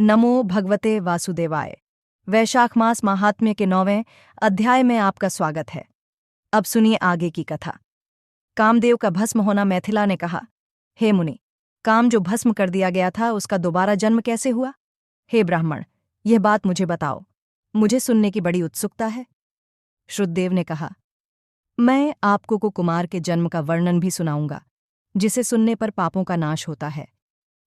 नमो भगवते वासुदेवाय। वैशाख मास महात्म्य के 9वें अध्याय में आपका स्वागत है। अब सुनिए आगे की कथा। कामदेव का भस्म होना। मैथिला ने कहा, हे मुनि, काम जो भस्म कर दिया गया था उसका दोबारा जन्म कैसे हुआ? हे ब्राह्मण, यह बात मुझे बताओ, मुझे सुनने की बड़ी उत्सुकता है। श्रुतदेव ने कहा, मैं आपको को कुमार के जन्म का वर्णन भी सुनाऊंगा, जिसे सुनने पर पापों का नाश होता है।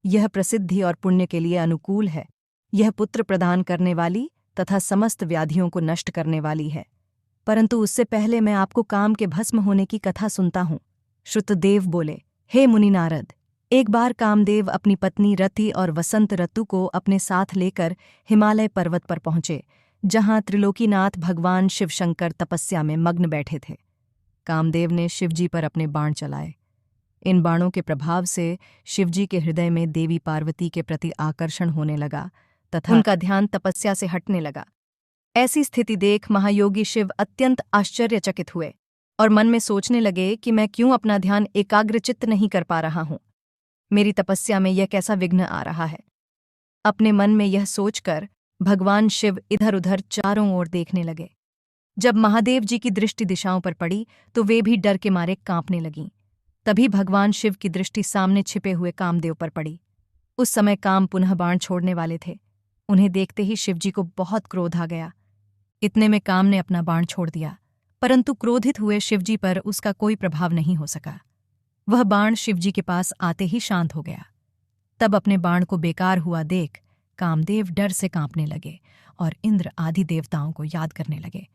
यह प्रसिद्धि और पुण्य के लिए अनुकूल है। यह पुत्र प्रदान करने वाली तथा समस्त व्याधियों को नष्ट करने वाली है। परंतु उससे पहले मैं आपको काम के भस्म होने की कथा सुनता हूँ। श्रुतदेव बोले, हे मुनि नारद, एक बार कामदेव अपनी पत्नी रति और वसंत ऋतु को अपने साथ लेकर हिमालय पर्वत पर पहुंचे, जहां त्रिलोकीनाथ भगवान शिवशंकर तपस्या में मग्न बैठे थे। कामदेव ने शिवजी पर अपने बाण चलाए। इन बाणों के प्रभाव से शिवजी के हृदय में देवी पार्वती के प्रति आकर्षण होने लगा तथा उनका ध्यान तपस्या से हटने लगा। ऐसी स्थिति देख महायोगी शिव अत्यंत आश्चर्यचकित हुए और मन में सोचने लगे कि मैं क्यों अपना ध्यान एकाग्रचित्त नहीं कर पा रहा हूं। मेरी तपस्या में यह कैसा विघ्न आ रहा है। अपने मन में यह सोचकर भगवान शिव इधर उधर चारों ओर देखने लगे। जब महादेव जी की दृष्टि दिशाओं पर पड़ी तो वे भी डर के मारे कांपने लगीं। तभी भगवान शिव की दृष्टि सामने छिपे हुए कामदेव पर पड़ी। उस समय काम पुनः बाण छोड़ने वाले थे। उन्हें देखते ही शिवजी को बहुत क्रोध आ गया। इतने में काम ने अपना बाण छोड़ दिया, परंतु क्रोधित हुए शिवजी पर उसका कोई प्रभाव नहीं हो सका। वह बाण शिवजी के पास आते ही शांत हो गया। तब अपने बाण को बेकार हुआ देख कामदेव डर से कांपने लगे और इंद्र आदि देवताओं को याद करने लगे।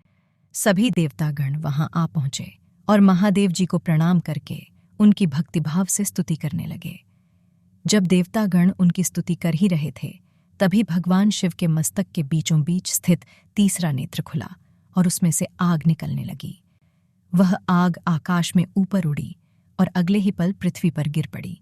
सभी देवतागण वहां आ पहुंचे और महादेव जी को प्रणाम करके उनकी भक्तिभाव से स्तुति करने लगे। जब देवतागण उनकी स्तुति कर ही रहे थे, तभी भगवान शिव के मस्तक के बीचों बीच स्थित तीसरा नेत्र खुला और उसमें से आग निकलने लगी। वह आग आकाश में ऊपर उड़ी और अगले ही पल पृथ्वी पर गिर पड़ी।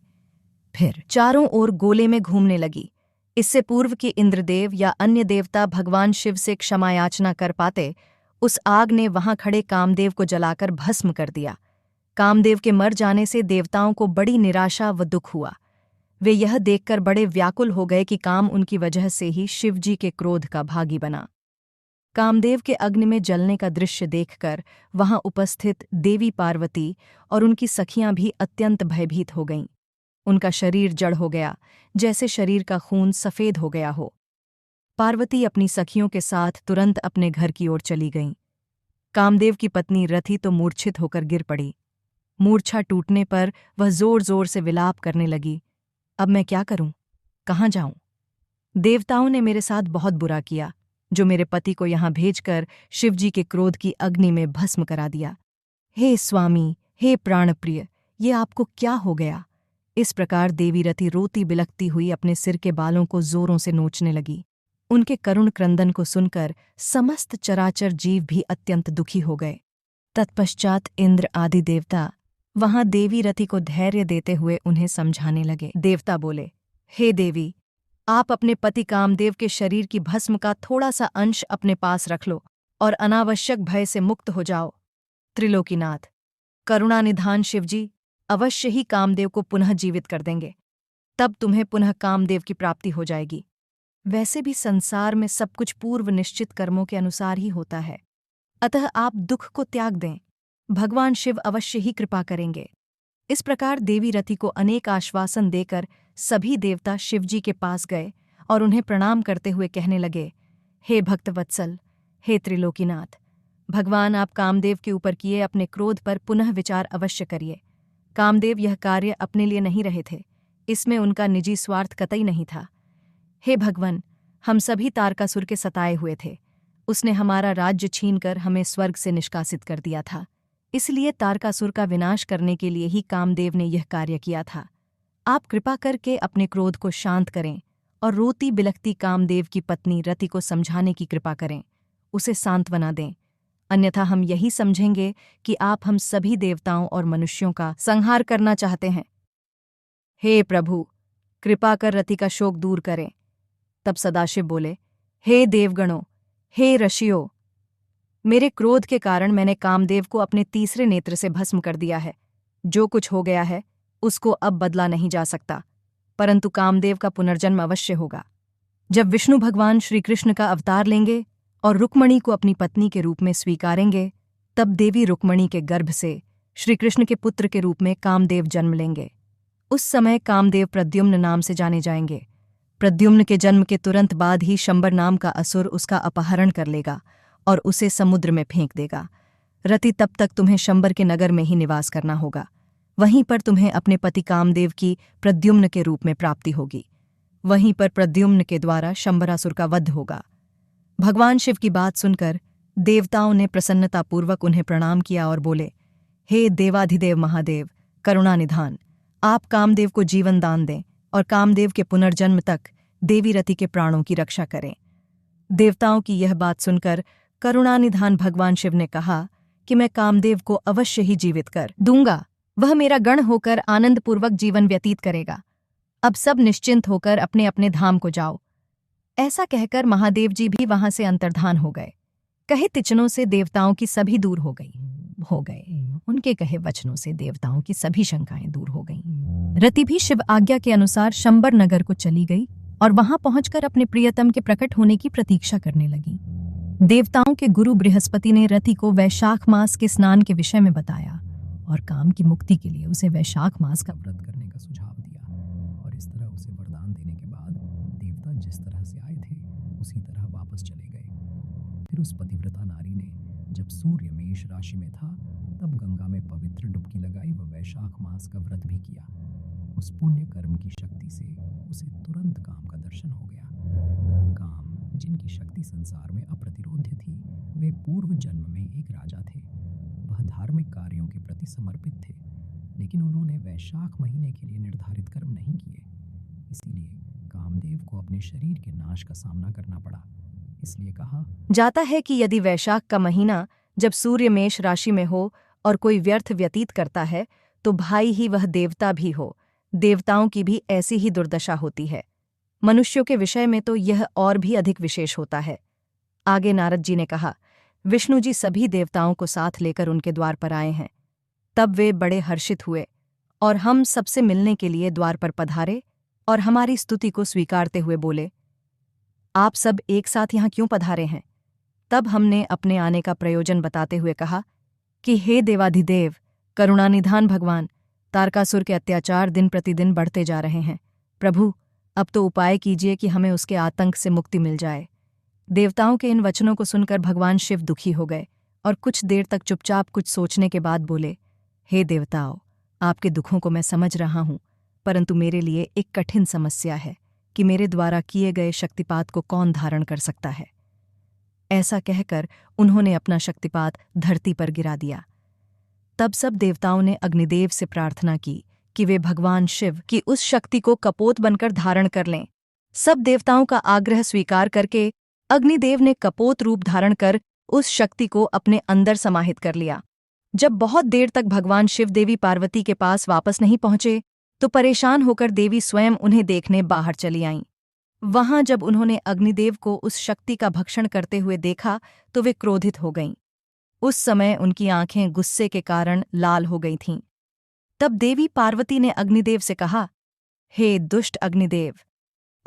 फिर चारों ओर गोले में घूमने लगी। इससे पूर्व कि इंद्रदेव या अन्य देवता भगवान शिव से क्षमा याचना कर पाते, उस आग ने वहां खड़े कामदेव को जलाकर भस्म कर दिया। कामदेव के मर जाने से देवताओं को बड़ी निराशा व दुख हुआ। वे यह देखकर बड़े व्याकुल हो गए कि काम उनकी वजह से ही शिवजी के क्रोध का भागी बना। कामदेव के अग्नि में जलने का दृश्य देखकर वहां उपस्थित देवी पार्वती और उनकी सखियां भी अत्यंत भयभीत हो गईं। उनका शरीर जड़ हो गया, जैसे शरीर का खून सफेद हो गया हो। पार्वती अपनी सखियों के साथ तुरंत अपने घर की ओर चली गईं। कामदेव की पत्नी रति तो मूर्छित होकर गिर पड़ी। मूर्छा टूटने पर वह जोर जोर से विलाप करने लगी, अब मैं क्या करूं, कहाँ जाऊं? देवताओं ने मेरे साथ बहुत बुरा किया, जो मेरे पति को यहां भेजकर शिवजी के क्रोध की अग्नि में भस्म करा दिया। हे स्वामी, हे प्राणप्रिय, ये आपको क्या हो गया? इस प्रकार देवी रति रोती बिलखती हुई अपने सिर के बालों को जोरों से नोचने लगी। उनके करुण क्रंदन को सुनकर समस्त चराचर जीव भी अत्यंत दुखी हो गए। तत्पश्चात इंद्र आदि देवता वहां देवी रति को धैर्य देते हुए उन्हें समझाने लगे। देवता बोले, हे देवी, आप अपने पति कामदेव के शरीर की भस्म का थोड़ा सा अंश अपने पास रख लो और अनावश्यक भय से मुक्त हो जाओ। त्रिलोकीनाथ, करुणानिधान शिवजी अवश्य ही कामदेव को पुनः जीवित कर देंगे। तब तुम्हें पुनः कामदेव की प्राप्ति हो जाएगी। वैसे भी संसार में सब कुछ पूर्व निश्चित कर्मों के अनुसार ही होता है, अतः आप दुख को त्याग दें, भगवान शिव अवश्य ही कृपा करेंगे। इस प्रकार देवी रति को अनेक आश्वासन देकर सभी देवता शिवजी के पास गए और उन्हें प्रणाम करते हुए कहने लगे, हे भक्तवत्सल, हे त्रिलोकीनाथ, भगवान आप कामदेव के ऊपर किए अपने क्रोध पर पुनः विचार अवश्य करिए। कामदेव यह कार्य अपने लिए नहीं रहे थे, इसमें उनका निजी स्वार्थ कतई नहीं था। हे भगवान, हम सभी तारकासुर के सताए हुए थे। उसने हमारा राज्य छीनकर हमें स्वर्ग से निष्कासित कर दिया था। इसलिए तारकासुर का विनाश करने के लिए ही कामदेव ने यह कार्य किया था। आप कृपा करके अपने क्रोध को शांत करें और रोती बिलखती कामदेव की पत्नी रति को समझाने की कृपा करें, उसे सांत्वना दें, अन्यथा हम यही समझेंगे कि आप हम सभी देवताओं और मनुष्यों का संहार करना चाहते हैं। हे प्रभु, कृपा कर रति का शोक दूर करें। तब सदाशिव बोले, हे देवगणों, हे ऋषियों, मेरे क्रोध के कारण मैंने कामदेव को अपने तीसरे नेत्र से भस्म कर दिया है। जो कुछ हो गया है उसको अब बदला नहीं जा सकता, परंतु कामदेव का पुनर्जन्म अवश्य होगा। जब विष्णु भगवान श्री कृष्ण का अवतार लेंगे और रुक्मणी को अपनी पत्नी के रूप में स्वीकारेंगे, तब देवी रुक्मणी के गर्भ से श्री कृष्ण के पुत्र के रूप में कामदेव जन्म लेंगे। उस समय कामदेव प्रद्युम्न नाम से जाने जाएंगे। प्रद्युम्न के जन्म के तुरंत बाद ही शंबर नाम का असुर उसका अपहरण कर लेगा और उसे समुद्र में फेंक देगा। रति, तब तक तुम्हें शंबर के नगर में ही निवास करना होगा। वहीं पर तुम्हें अपने पति कामदेव की प्रद्युम्न के रूप में प्राप्ति होगी। वहीं पर प्रद्युम्न के द्वारा शंबरासुर का वध होगा। भगवान शिव की बात सुनकर देवताओं ने प्रसन्नतापूर्वक उन्हें प्रणाम किया और बोले, हे देवाधिदेव महादेव, करुणानिधान, आप कामदेव को जीवन दान दें और कामदेव के पुनर्जन्म तक देवी रति के प्राणों की रक्षा करें। देवताओं की यह बात सुनकर करुणानिधान भगवान शिव ने कहा कि मैं कामदेव को अवश्य ही जीवित कर दूंगा। वह मेरा गण होकर आनंदपूर्वक जीवन व्यतीत करेगा। अब सब निश्चिंत होकर अपने अपने धाम को जाओ। ऐसा कहकर महादेव जी भी वहां से अंतर्धान हो गए। कहे तिचनों से देवताओं की सभी दूर हो गए। उनके कहे वचनों से देवताओं की सभी शंकाएं दूर हो गईं। रति भी शिव आज्ञा के अनुसार शंबर नगर को चली गई और वहां पहुंचकर अपने प्रियतम के प्रकट होने की प्रतीक्षा करने लगी। देवताओं के गुरु बृहस्पति ने रति को वैशाख मास के स्नान के विषय में बताया और काम की मुक्ति के लिए उसे वैशाख मास का व्रत करने का सुझाव दिया। और इस तरह उसे वरदान देने के बाद देवता जिस तरह से आए थे उसी तरह वापस चले गए। फिर उस पतिव्रता नारी ने जब सूर्य मेष राशि में था तब गंगा में पवित्र डुबकी लगाई व वैशाख मास का व्रत भी किया। उस पुण्य कर्म की शक्ति से उसे तुरंत काम का दर्शन हो गया। काम, जिनकी शक्ति संसार में अप्रतिरोध्य थी, वे पूर्व जन्म में एक राजा थे। वह धार्मिक कार्यों के प्रति समर्पित थे, लेकिन उन्होंने वैशाख महीने के लिए निर्धारित कर्म नहीं किए। इसीलिए कामदेव को अपने शरीर के नाश का सामना करना पड़ा। इसलिए कहा जाता है कि यदि वैशाख का महीना जब सूर्य मेष राशि में हो और कोई व्यर्थ व्यतीत करता है तो भाई ही वह देवता भी हो। देवताओं की भी ऐसी ही दुर्दशा होती है। मनुष्यों के विषय में तो यह और भी अधिक विशेष होता है। आगे नारद जी ने कहा, विष्णु जी सभी देवताओं को साथ लेकर उनके द्वार पर आए हैं। तब वे बड़े हर्षित हुए और हम सबसे मिलने के लिए द्वार पर पधारे और हमारी स्तुति को स्वीकारते हुए बोले, आप सब एक साथ यहाँ क्यों पधारे हैं? तब हमने अपने आने का प्रयोजन बताते हुए कहा कि हे देवाधिदेव, करुणानिधान भगवान, तारकासुर के अत्याचार दिन प्रतिदिन बढ़ते जा रहे हैं। प्रभु, अब तो उपाय कीजिए कि हमें उसके आतंक से मुक्ति मिल जाए। देवताओं के इन वचनों को सुनकर भगवान शिव दुखी हो गए और कुछ देर तक चुपचाप कुछ सोचने के बाद बोले, हे देवताओं, आपके दुखों को मैं समझ रहा हूँ, परंतु मेरे लिए एक कठिन समस्या है कि मेरे द्वारा किए गए शक्तिपात को कौन धारण कर सकता है। ऐसा कहकर उन्होंने अपना शक्तिपात धरती पर गिरा दिया। तब सब देवताओं ने अग्निदेव से प्रार्थना की कि वे भगवान शिव की उस शक्ति को कपोत बनकर धारण कर लें। सब देवताओं का आग्रह स्वीकार करके अग्निदेव ने कपोत रूप धारण कर उस शक्ति को अपने अंदर समाहित कर लिया। जब बहुत देर तक भगवान शिव देवी पार्वती के पास वापस नहीं पहुंचे तो परेशान होकर देवी स्वयं उन्हें देखने बाहर चली आईं। वहां जब उन्होंने अग्निदेव को उस शक्ति का भक्षण करते हुए देखा तो वे क्रोधित हो गईं। उस समय उनकी आंखें गुस्से के कारण लाल हो गई थीं। तब देवी पार्वती ने अग्निदेव से कहा, हे दुष्ट अग्निदेव,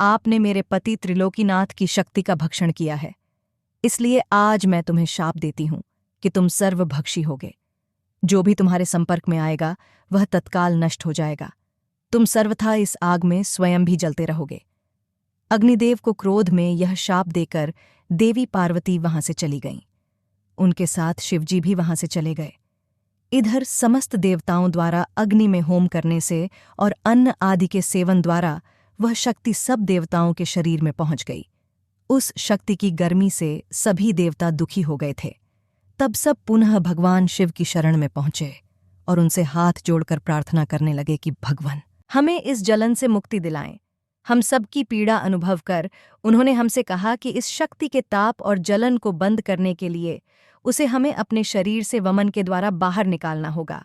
आपने मेरे पति त्रिलोकीनाथ की शक्ति का भक्षण किया है, इसलिए आज मैं तुम्हें शाप देती हूं कि तुम सर्वभक्षी होगे। जो भी तुम्हारे संपर्क में आएगा वह तत्काल नष्ट हो जाएगा। तुम सर्वथा इस आग में स्वयं भी जलते रहोगे। अग्निदेव को क्रोध में यह शाप देकर देवी पार्वती वहां से चली गईं। उनके साथ शिवजी भी वहां से चले गए। इधर समस्त देवताओं द्वारा अग्नि में होम करने से और अन्न आदि के सेवन द्वारा वह शक्ति सब देवताओं के शरीर में पहुंच गई। उस शक्ति की गर्मी से सभी देवता दुखी हो गए थे। तब सब पुनः भगवान शिव की शरण में पहुंचे और उनसे हाथ जोड़कर प्रार्थना करने लगे कि भगवान, हमें इस जलन से मुक्ति दिलाएं। हम सबकी पीड़ा अनुभव कर उन्होंने हमसे कहा कि इस शक्ति के ताप और जलन को बंद करने के लिए उसे हमें अपने शरीर से वमन के द्वारा बाहर निकालना होगा।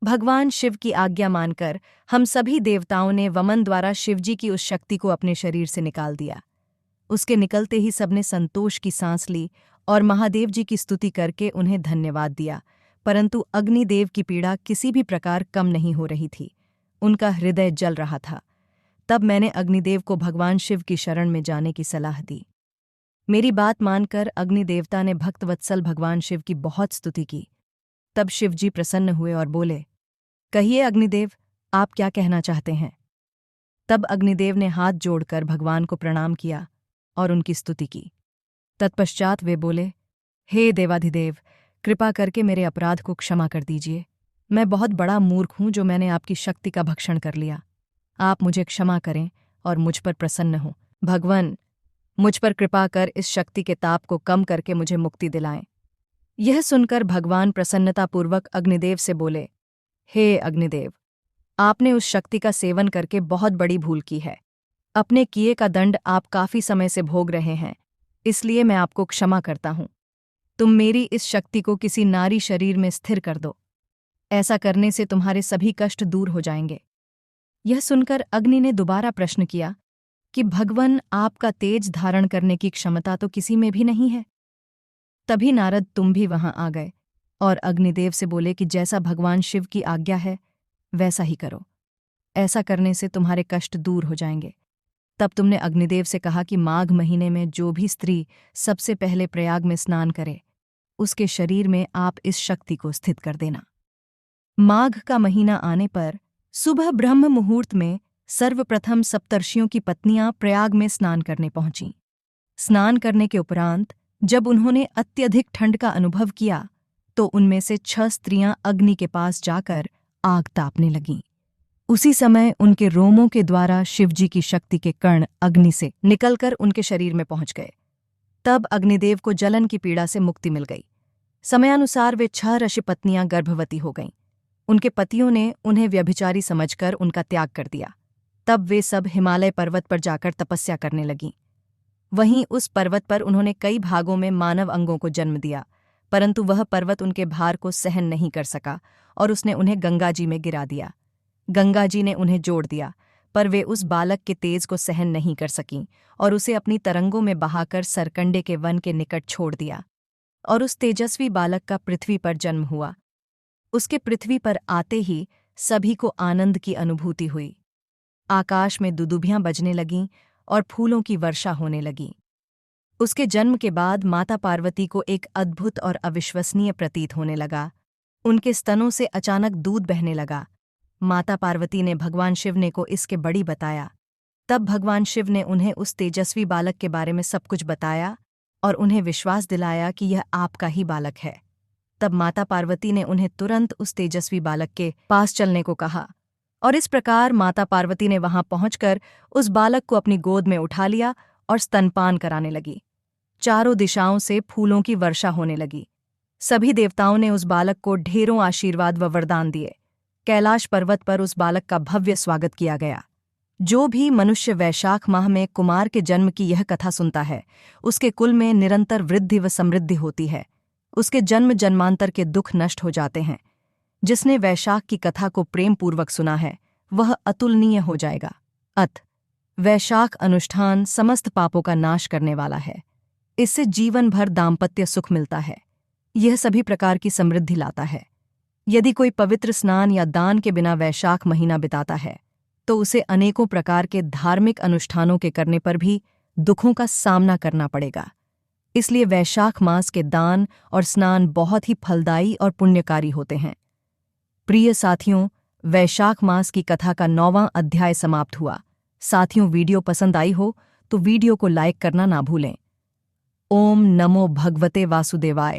भगवान शिव की आज्ञा मानकर हम सभी देवताओं ने वमन द्वारा शिवजी की उस शक्ति को अपने शरीर से निकाल दिया। उसके निकलते ही सबने संतोष की सांस ली और महादेव जी की स्तुति करके उन्हें धन्यवाद दिया, परंतु अग्निदेव की पीड़ा किसी भी प्रकार कम नहीं हो रही थी। उनका हृदय जल रहा था। तब मैंने अग्निदेव को भगवान शिव की शरण में जाने की सलाह दी। मेरी बात मानकर अग्निदेवता ने भक्तवत्सल भगवान शिव की बहुत स्तुति की। तब शिवजी प्रसन्न हुए और बोले, कहिए अग्निदेव, आप क्या कहना चाहते हैं? तब अग्निदेव ने हाथ जोड़कर भगवान को प्रणाम किया और उनकी स्तुति की। तत्पश्चात वे बोले, हे देवाधिदेव, कृपा करके मेरे अपराध को क्षमा कर दीजिए। मैं बहुत बड़ा मूर्ख हूं जो मैंने आपकी शक्ति का भक्षण कर लिया। आप मुझे क्षमा करें और मुझ पर प्रसन्न हो। भगवान, मुझ पर कृपा कर इस शक्ति के ताप को कम करके मुझे मुक्ति दिलाएं। यह सुनकर भगवान प्रसन्नतापूर्वक अग्निदेव से बोले, हे अग्निदेव, आपने उस शक्ति का सेवन करके बहुत बड़ी भूल की है। अपने किए का दंड आप काफी समय से भोग रहे हैं, इसलिए मैं आपको क्षमा करता हूं। तुम मेरी इस शक्ति को किसी नारी शरीर में स्थिर कर दो। ऐसा करने से तुम्हारे सभी कष्ट दूर हो जाएंगे। यह सुनकर अग्नि ने दोबारा प्रश्न किया कि भगवान, आपका तेज धारण करने की क्षमता तो किसी में भी नहीं है। तभी नारद तुम भी वहां आ गए और अग्निदेव से बोले कि जैसा भगवान शिव की आज्ञा है वैसा ही करो। ऐसा करने से तुम्हारे कष्ट दूर हो जाएंगे। तब तुमने अग्निदेव से कहा कि माघ महीने में जो भी स्त्री सबसे पहले प्रयाग में स्नान करे, उसके शरीर में आप इस शक्ति को स्थित कर देना। माघ का महीना आने पर सुबह ब्रह्म मुहूर्त में सर्वप्रथम सप्तर्षियों की पत्नियां प्रयाग में स्नान करने पहुंचीं। स्नान करने के उपरांत जब उन्होंने अत्यधिक ठंड का अनुभव किया तो उनमें से 6 स्त्रियां अग्नि के पास जाकर आग तापने लगीं। उसी समय उनके रोमों के द्वारा शिवजी की शक्ति के कण अग्नि से निकलकर उनके शरीर में पहुंच गए। तब अग्निदेव को जलन की पीड़ा से मुक्ति मिल गई। समयानुसार वे 6 ऋषि पत्नियां गर्भवती हो गईं। उनके पतियों ने उन्हें व्यभिचारी समझकर उनका त्याग कर दिया। तब वे सब हिमालय पर्वत पर जाकर तपस्या करने लगीं। वहीं उस पर्वत पर उन्होंने कई भागों में मानव अंगों को जन्म दिया, परंतु वह पर्वत उनके भार को सहन नहीं कर सका और उसने उन्हें गंगा जी में गिरा दिया। गंगा जी ने उन्हें जोड़ दिया, पर वे उस बालक के तेज को सहन नहीं कर सकीं और उसे अपनी तरंगों में बहाकर सरकंडे के वन के निकट छोड़ दिया। और उस तेजस्वी बालक का पृथ्वी पर जन्म हुआ। उसके पृथ्वी पर आते ही सभी को आनंद की अनुभूति हुई। आकाश में दुदुभियां बजने लगीं और फूलों की वर्षा होने लगी। उसके जन्म के बाद माता पार्वती को एक अद्भुत और अविश्वसनीय प्रतीत होने लगा। उनके स्तनों से अचानक दूध बहने लगा। माता पार्वती ने भगवान शिव ने को इसके बड़ी बताया। तब भगवान शिव ने उन्हें उस तेजस्वी बालक के बारे में सब कुछ बताया और उन्हें विश्वास दिलाया कि यह आपका ही बालक है। तब माता पार्वती ने उन्हें तुरंत उस तेजस्वी बालक के पास चलने को कहा और इस प्रकार माता पार्वती ने वहां पहुंचकर उस बालक को अपनी गोद में उठा लिया और स्तनपान कराने लगी। चारों दिशाओं से फूलों की वर्षा होने लगी। सभी देवताओं ने उस बालक को ढेरों आशीर्वाद व वरदान दिए। कैलाश पर्वत पर उस बालक का भव्य स्वागत किया गया। जो भी मनुष्य वैशाख माह में कुमार के जन्म की यह कथा सुनता है, उसके कुल में निरंतर वृद्धि व समृद्धि होती है। उसके जन्म जन्मांतर के दुख नष्ट हो जाते हैं। जिसने वैशाख की कथा को प्रेम पूर्वक सुना है, वह अतुलनीय हो जाएगा। वैशाख अनुष्ठान समस्त पापों का नाश करने वाला है। इससे जीवन भर दाम्पत्य सुख मिलता है। यह सभी प्रकार की समृद्धि लाता है। यदि कोई पवित्र स्नान या दान के बिना वैशाख महीना बिताता है, तो उसे अनेकों प्रकार के धार्मिक अनुष्ठानों के करने पर भी दुखों का सामना करना पड़ेगा। इसलिए वैशाख मास के दान और स्नान बहुत ही फलदायी और पुण्यकारी होते हैं। प्रिय साथियों, वैशाख मास की कथा का 9वां अध्याय समाप्त हुआ। साथियों, वीडियो पसंद आई हो तो वीडियो को लाइक करना ना भूलें। ओम नमो भगवते वासुदेवाय।